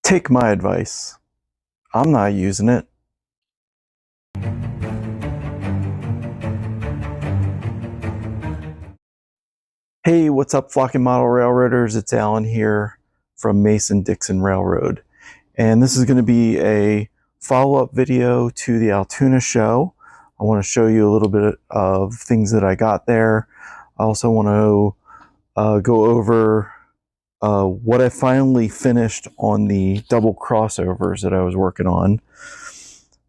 Take my advice. I'm not using it. Hey, what's up, flocking model railroaders? It's Alan here from Mason-Dixon Railroad. And this is going to be a follow-up video to the Altoona show. I want to show you a little bit of things that I got there. I also want to go over what I finally finished on the double crossovers that I was working on.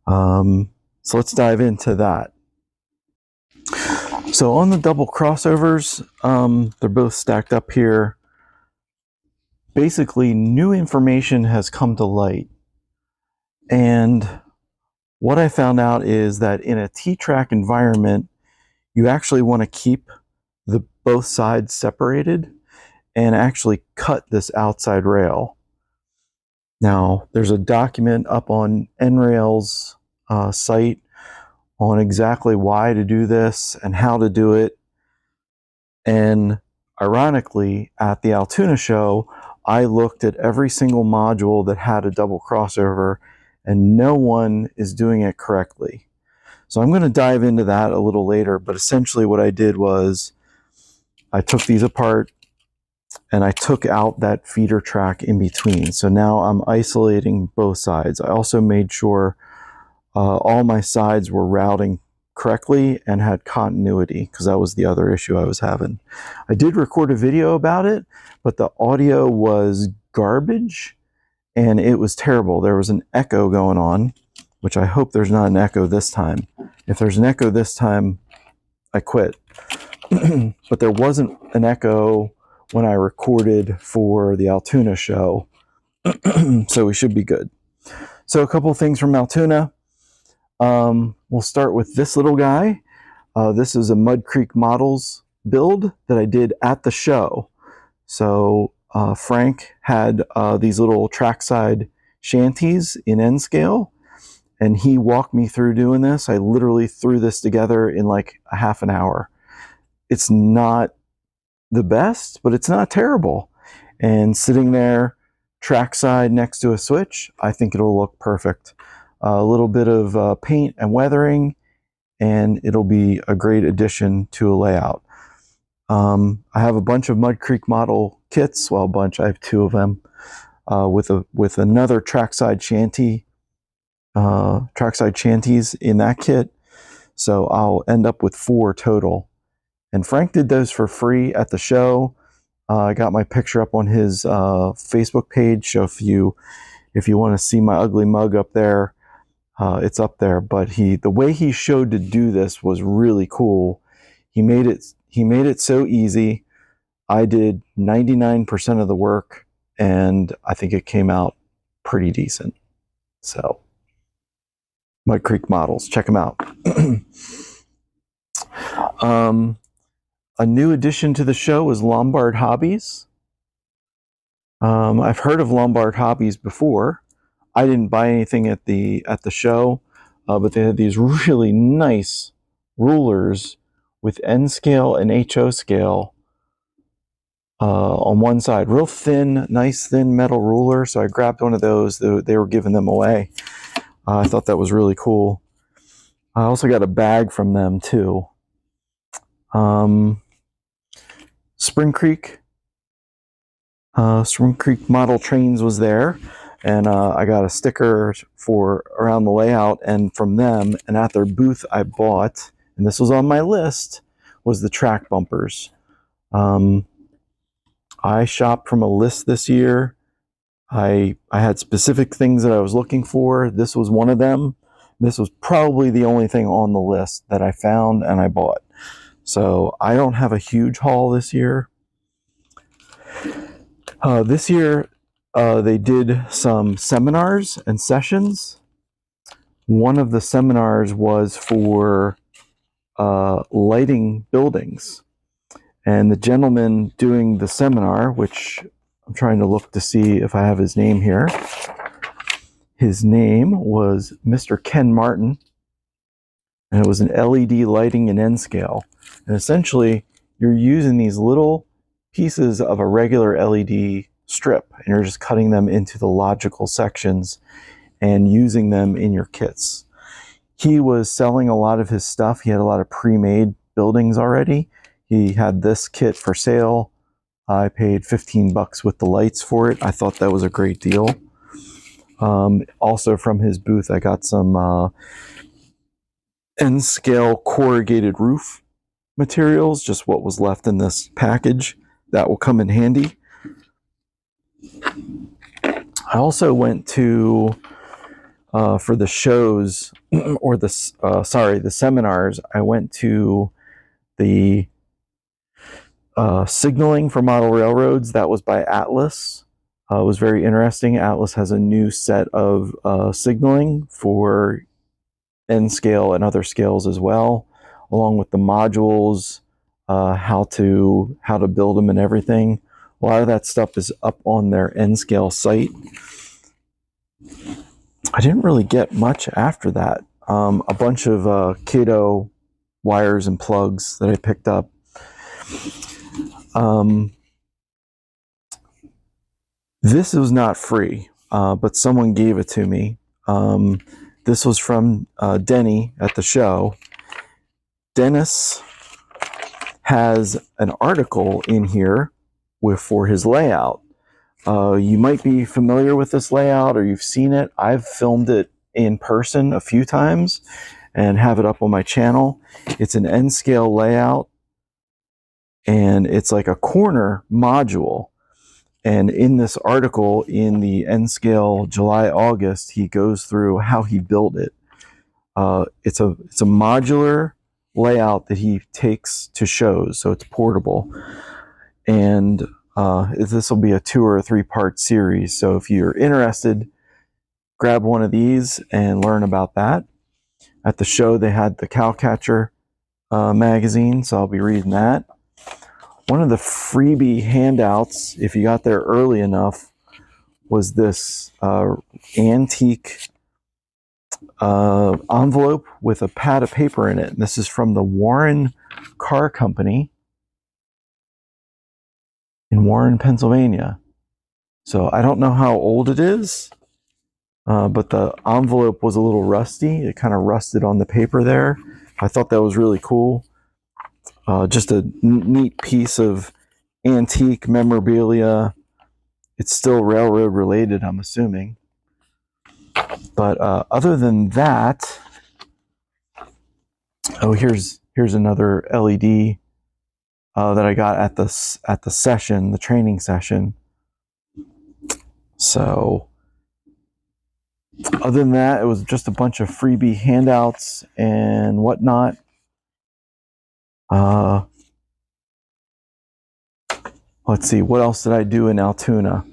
So let's dive into that. So on the double crossovers, they're both stacked up here. Basically, new information has come to light. And what I found out is that in a T-track environment, you actually want to keep both sides separated and actually cut this outside rail. Now, there's a document up on N-Rail's site on exactly why to do this and how to do it. And ironically, at the Altoona show, I looked at every single module that had a double crossover, and no one is doing it correctly. So I'm going to dive into that a little later, but essentially what I did was I took these apart and I took out that feeder track in between. So now I'm isolating both sides. I also made sure all my sides were routing correctly and had continuity, because that was the other issue I was having. I did record a video about it, but the audio was garbage and it was terrible. There was an echo going on, which I hope there's not an echo this time. If there's an echo this time, I quit. But there wasn't an echo when I recorded for the Altoona show, so we should be good. So a couple things from Altoona. We'll start with this little guy. This is a Mud Creek Models build that I did at the show. So Frank had these little trackside shanties in N scale, and he walked me through doing this. I literally threw this together in like a half an hour. It's not the best, but it's not terrible. And sitting there trackside next to a switch, I think it'll look perfect. A little bit of paint and weathering, and it'll be a great addition to a layout. I have a bunch of Mud Creek model kits. Well, a bunch. I have two of them with another trackside shanties in that kit. So I'll end up with 4 total. And Frank did those for free at the show. I got my picture up on his Facebook page. So if you want to see my ugly mug up there, it's up there. But the way he showed to do this was really cool. He made it so easy. I did 99% of the work, and I think it came out pretty decent. So Mud Creek Models, check them out. A new addition to the show was Lombard Hobbies. I've heard of Lombard Hobbies before. I didn't buy anything at the show, but they had these really nice rulers with N scale and HO scale on one side. Real thin, nice thin metal ruler. So I grabbed one of those. They were giving them away. I thought that was really cool. I also got a bag from them too. Spring Creek Model Trains was there, and I got a sticker for around the layout, and from them and at their booth I bought, and this was on my list, was the track bumpers. I shopped from a list this year. I had specific things that I was looking for. This was one of them. This was probably the only thing on the list that I found and I bought. So I don't have a huge haul this year. This year they did some seminars and sessions. One of the seminars was for lighting buildings. And the gentleman doing the seminar, which I'm trying to look to see if I have his name here. His name was Mr. Ken Martin, and it was an LED lighting in N scale. And essentially, you're using these little pieces of a regular LED strip, and you're just cutting them into the logical sections and using them in your kits. He was selling a lot of his stuff. He had a lot of pre-made buildings already. He had this kit for sale. I paid $15 with the lights for it. I thought that was a great deal. Also from his booth, I got some N-scale corrugated roof materials, just what was left in this package. That will come in handy. I also went to, for the shows, or the seminars, I went to the signaling for model railroads. That was by Atlas. It was very interesting. Atlas has a new set of signaling for N scale and other scales as well, along with the modules, how to build them and everything. A lot of that stuff is up on their N scale site. I didn't really get much after that. A bunch of Kato wires and plugs that I picked up. This was not free, but someone gave it to me. This was from Denny at the show. Dennis has an article in here for his layout. You might be familiar with this layout, or you've seen it. I've filmed it in person a few times and have it up on my channel. It's an N-scale layout, and it's like a corner module. And in this article, in the N-scale July-August, he goes through how he built it. It's a modular layout that he takes to shows, so it's portable. And this will be a 2 or 3 part series. So if you're interested, grab one of these and learn about that. At the show, they had the Cowcatcher magazine, so I'll be reading that. One of the freebie handouts, if you got there early enough, was this antique envelope with a pad of paper in it. And this is from the Warren Car Company in Warren, Pennsylvania. So I don't know how old it is, but the envelope was a little rusty. It kind of rusted on the paper there. I thought that was really cool. Just a neat piece of antique memorabilia. It's still railroad related, I'm assuming. But other than that, oh, here's another LED that I got at the session, the training session. So other than that, it was just a bunch of freebie handouts and whatnot. Let's see, what else did I do in Altoona?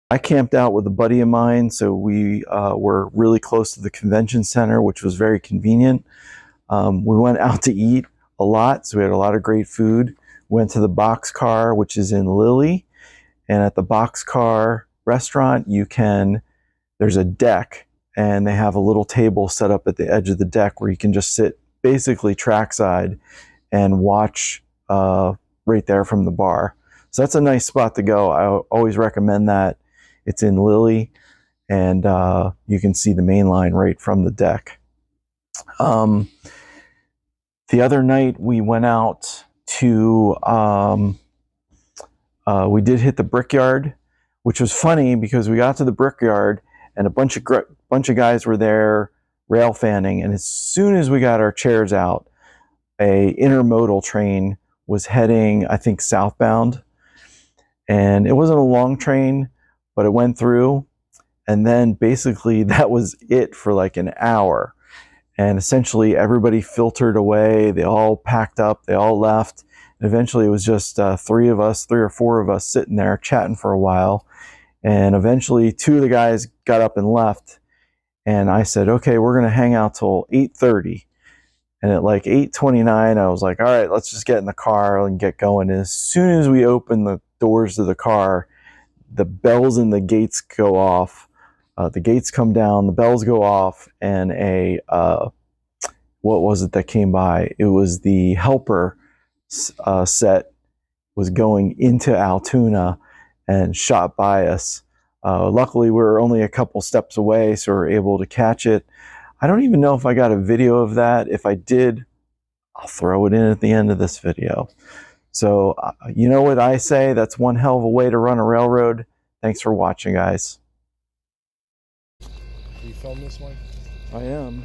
I camped out with a buddy of mine, so we were really close to the convention center, which was very convenient. We went out to eat a lot, so we had a lot of great food. Went to the Boxcar, which is in Lilly, and at the Boxcar restaurant, there's a deck, and they have a little table set up at the edge of the deck where you can just sit basically trackside and watch right there from the bar. So that's a nice spot to go. I always recommend that. It's in Lilly, and you can see the main line right from the deck. The other night we went out to, we did hit the Brickyard, which was funny because we got to the Brickyard and a bunch of guys were there rail fanning, and as soon as we got our chairs out, a intermodal train was heading, I think, southbound. And it wasn't a long train, but it went through. And then basically that was it for like an hour. And essentially everybody filtered away. They all packed up. They all left. And eventually it was just 3 or 4 of us sitting there chatting for a while. And eventually 2 of the guys got up and left. And I said, okay, we're going to hang out till 8:30. And at like 8:29, I was like, all right, let's just get in the car and get going. And as soon as we open the doors to the car, the bells and the gates go off. The gates come down, the bells go off, and what was it that came by? It was the helper set was going into Altoona, and shot by us. Luckily, we were only a couple steps away, so we were able to catch it. I don't even know if I got a video of that. If I did, I'll throw it in at the end of this video. So, you know what I say? That's one hell of a way to run a railroad. Thanks for watching, guys. You film this one? I am.